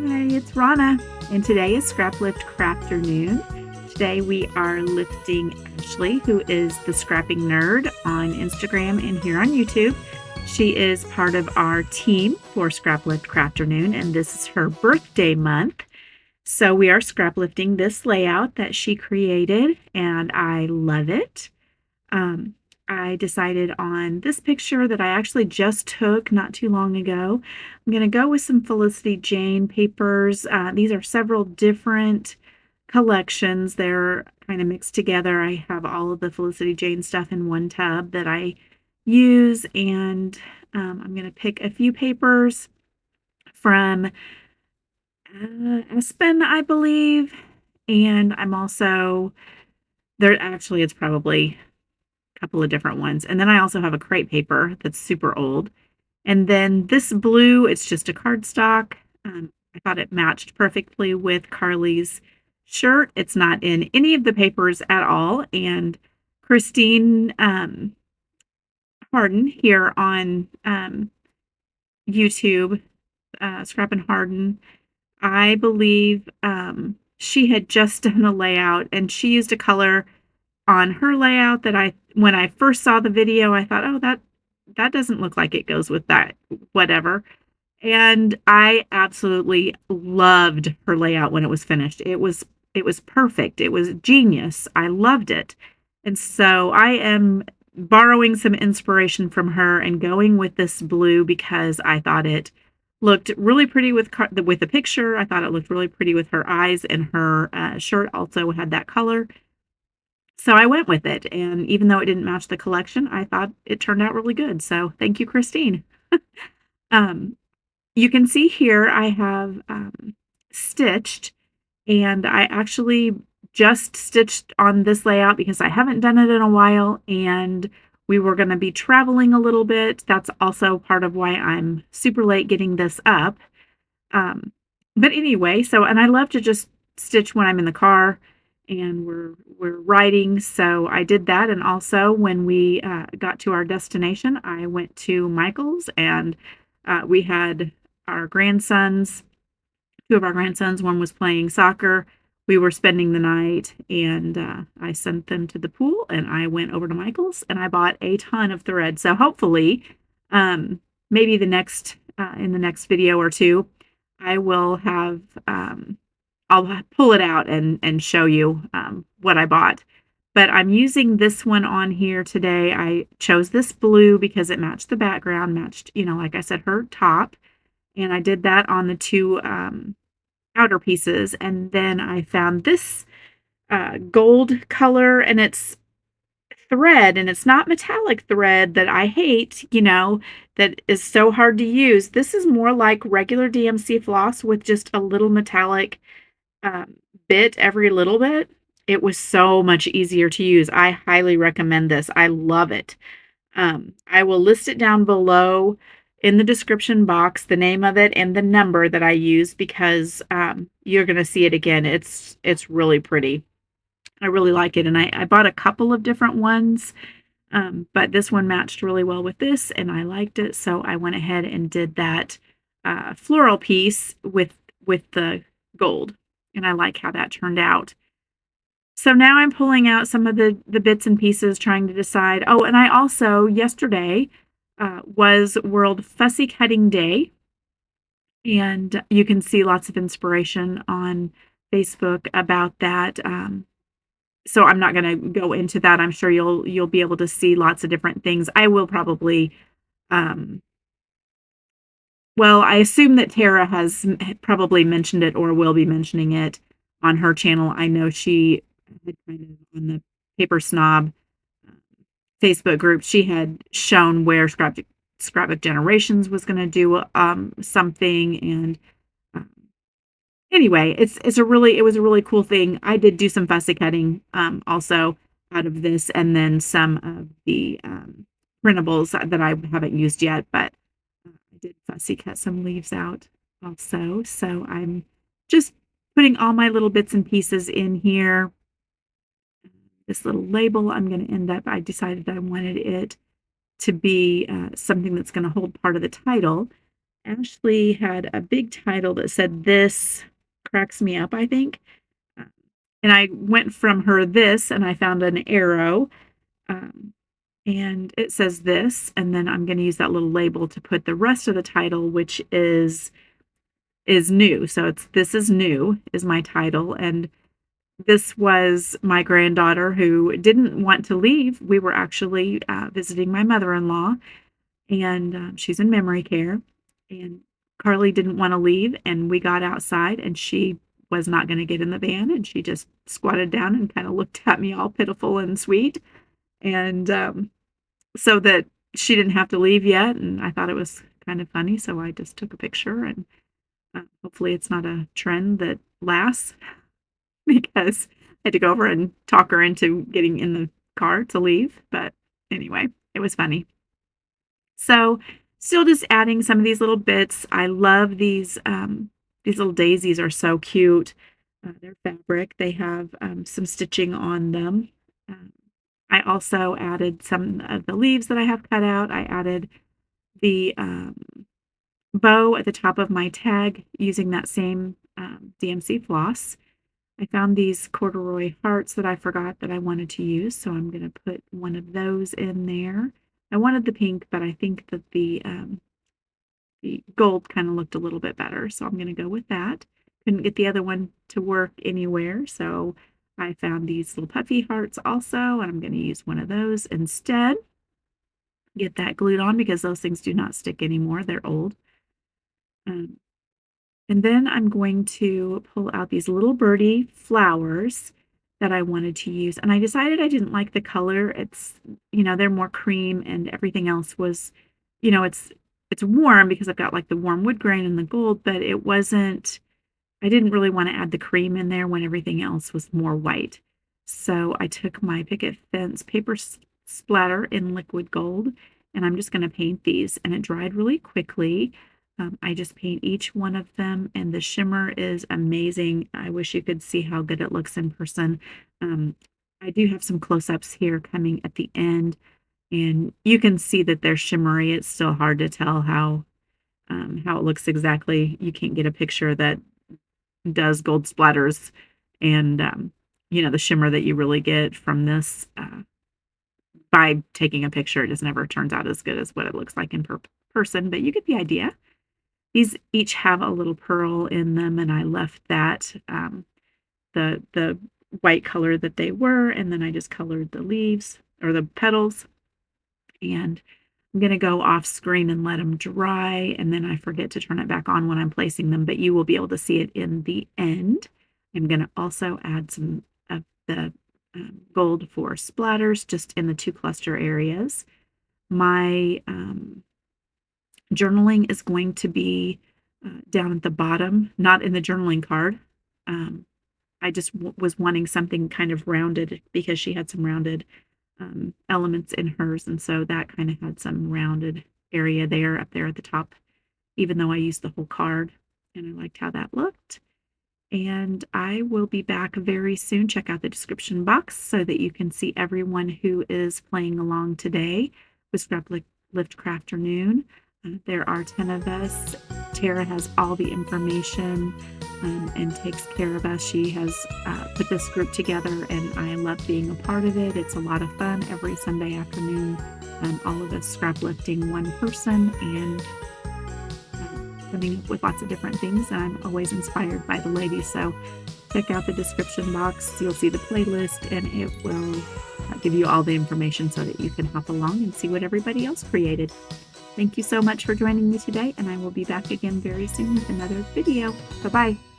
Hi, it's Rona, and today is Scraplift Crafternoon. Today we are lifting Ashley, who is the scrapping nerd on Instagram and here on YouTube. She is part of our team for Scraplift Crafternoon, and this is her birthday month. So we are scraplifting this layout that she created, and I love it. I decided on this picture that I actually just took not too long ago. I'm going to go with some Felicity Jane papers. These are several different collections. They're kind of mixed together. I have all of the Felicity Jane stuff in one tub that I use, and I'm going to pick a few papers from Espen, I believe, and I'm also, it's probably couple of different ones. And then I also have a crepe paper that's super old. And then this blue, it's just a cardstock. I thought it matched perfectly with Carly's shirt. It's not in any of the papers at all. And Christine Harden here on YouTube, Scrap and Harden, I believe she had just done a layout and she used a color on her layout that when I first saw the video, I thought, oh, that doesn't look like it goes with that, whatever. And I absolutely loved her layout when it was finished. It was perfect. It was genius. I loved it. And so I am borrowing some inspiration from her and going with this blue because I thought it looked really pretty with the picture. I thought it looked really pretty with her eyes, and her shirt also had that color. So I went with it, and even though it didn't match the collection, I thought it turned out really good. So thank you, Christine. You can see here I have stitched, and I actually just stitched on this layout because I haven't done it in a while, and we were going to be traveling a little bit. That's also part of why I'm super late getting this up. But anyway, and I love to just stitch when I'm in the car and we're riding, so I did that. And also when we got to our destination, I went to Michael's, and we had our grandsons, two of our grandsons. One was playing soccer. We were spending the night, and I sent them to the pool, and I went over to Michael's and I bought a ton of thread. So hopefully maybe in the next video or two, I will have I'll pull it out and show you what I bought. But I'm using this one on here today. I chose this blue because it matched the background, matched, like I said, her top. And I did that on the two outer pieces. And then I found this gold color, and it's thread, and it's not metallic thread that I hate, that is so hard to use. This is more like regular DMC floss with just a little metallic bit every little bit. It was so much easier to use. I highly recommend this. I love it. I will list it down below in the description box, the name of it and the number that I use, because you're going to see it again. It's really pretty. I really like it. And I bought a couple of different ones, but this one matched really well with this, and I liked it. So I went ahead and did that floral piece with the gold. And I like how that turned out. So now I'm pulling out some of the bits and pieces, trying to decide. Oh, and I also, yesterday was World Fussy Cutting Day. And you can see lots of inspiration on Facebook about that. So I'm not going to go into that. I'm sure you'll be able to see lots of different things. I will probably, I assume that Tara has probably mentioned it or will be mentioning it on her channel. I know she had kind of on the Paper Snob Facebook group, she had shown where Scrapbook Generations was going to do something. And anyway, it was a really cool thing. I did do some fussy cutting also out of this, and then some of the printables that I haven't used yet, but I did fussy cut some leaves out also. So I'm just putting all my little bits and pieces in here. This little label, I decided that I wanted it to be something that's going to hold part of the title. Ashley had a big title that said, "This cracks me up," I think. Um, and I went from her this, and I found an arrow, um, and it says this, and then I'm going to use that little label to put the rest of the title, which is new. So it's "This is New" is my title, and this was my granddaughter who didn't want to leave. We were actually visiting my mother-in-law, and she's in memory care. And Carly didn't want to leave, and we got outside, and she was not going to get in the van, and she just squatted down and kind of looked at me all pitiful and sweet, and so that she didn't have to leave yet. And I thought it was kind of funny, so I just took a picture, and hopefully it's not a trend that lasts because I had to go over and talk her into getting in the car to leave. But anyway, it was funny. So, still just adding some of these little bits. I love these little daisies are so cute. They're fabric. They have some stitching on them. Um, I also added some of the leaves that I have cut out. I added the bow at the top of my tag using that same DMC floss. I found these corduroy hearts that I forgot that I wanted to use, so I'm going to put one of those in there. I wanted the pink, but I think that the gold kind of looked a little bit better, so I'm going to go with that. Couldn't get the other one to work anywhere, so I found these little puffy hearts also, and I'm going to use one of those instead. Get that glued on because those things do not stick anymore. They're old. And then I'm going to pull out these little birdie flowers that I wanted to use. And I decided I didn't like the color. It's, they're more cream, and everything else was, it's warm because I've got like the warm wood grain and the gold, but I didn't really want to add the cream in there when everything else was more white. So I took my picket fence paper splatter in liquid gold, and I'm just going to paint these, and it dried really quickly. I just paint each one of them, and the shimmer is amazing. I wish you could see how good it looks in person. I do have some close-ups here coming at the end, and you can see that they're shimmery. It's still hard to tell how it looks exactly. You can't get a picture that does gold splatters and the shimmer that you really get from this by taking a picture. It just never turns out as good as what it looks like in person, but you get the idea. These each have a little pearl in them, and I left that the white color that they were, and then I just colored the leaves or the petals. And I'm going to go off screen and let them dry, and then I forget to turn it back on when I'm placing them, but you will be able to see it in the end. I'm going to also add some of the gold for splatters just in the 2 cluster areas. My journaling is going to be down at the bottom, not in the journaling card. I just was wanting something kind of rounded because she had some rounded elements in hers, and so that kind of had some rounded area there up there at the top, even though I used the whole card, and I liked how that looked. And I will be back very soon. Check out the description box so that you can see everyone who is playing along today with Scraplift Crafternoon. There are 10 of us. Tara has all the information and takes care of us. She has put this group together, and I love being a part of it. It's a lot of fun every Sunday afternoon. All of us scraplifting one person and coming up with lots of different things. And I'm always inspired by the ladies. So check out the description box. You'll see the playlist, and it will give you all the information so that you can hop along and see what everybody else created. Thank you so much for joining me today, and I will be back again very soon with another video. Bye-bye.